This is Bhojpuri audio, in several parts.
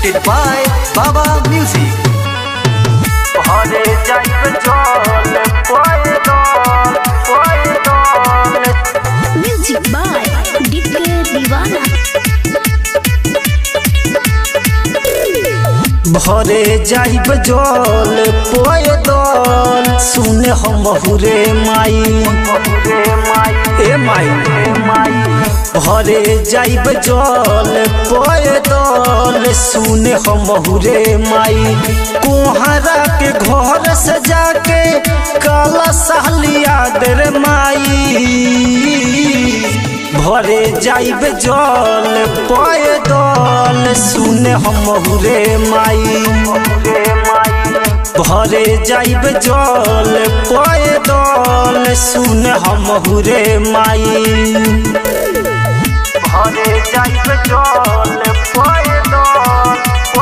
presented by Baba Music. Music by DK Divana. भरे जाइब जल पैदल सुने हम हुरे माई ए माई भरे जाइब जल पैदल सुने हम हुरे माई कोहरा के घर से जाके काला सहलिया दे माई भरे जाइब जल पैदल सुने हम हुरे माई भरे जाइब जल पैदल सुने हम हुरे माई भरे जाइब जल पैदल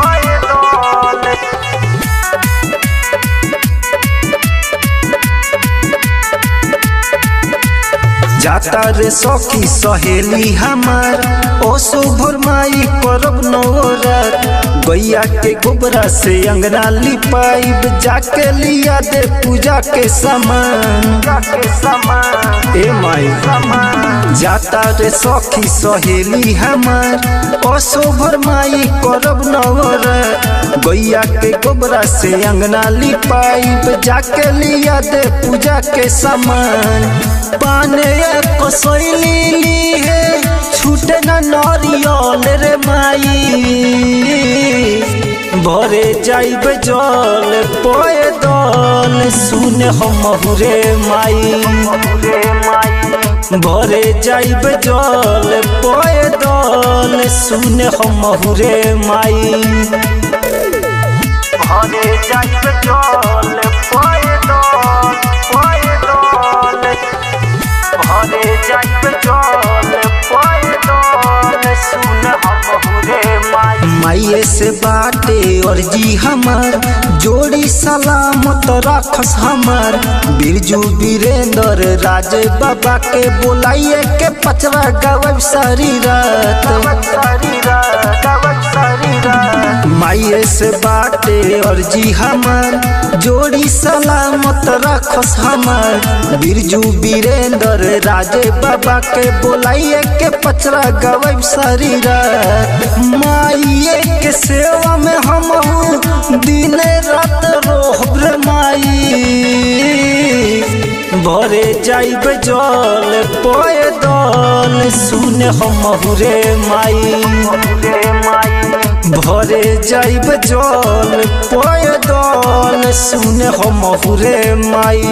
जाता रे सखी सहेली हमार ओ शुभर माई करब नवरात गैया के गोबरा से अंगना लिपाइब जाके लिया दे पूजा के सामान ए माई जाता रे सखी सहेली हमार ओ शुभर माई करब नवरात गैया के गोबरा से अंगना लिपाइब जाके लिया दे पूजा के सामान पाने कसैली ली है छूटे न नरियल रे माई भरे जाइब जल पैदल सुने हम हुरे माई भरे जाइब जल पैदल सुने हम हुरे माई भरे जाइब जल माइये से बाटे और जी हमार जोड़ी सलामत रखस हमार बिरजू वीरेंद्र राज बाबा के बोलाइए के पचरा गवब सारी रात माइये से बाटे और जी हमार जोड़ी सलामत रखस हमार बिरजू वीरेंद्र राजे बाबा के बोलाइए के पचरा गवब सारी रात माइये के सेवा में हम दिन रात रोहब रे माई भरे जाइब जल पैदल सुने हम हुरे माई भरे जाइब जल पैदल सुने हम हुरे माई।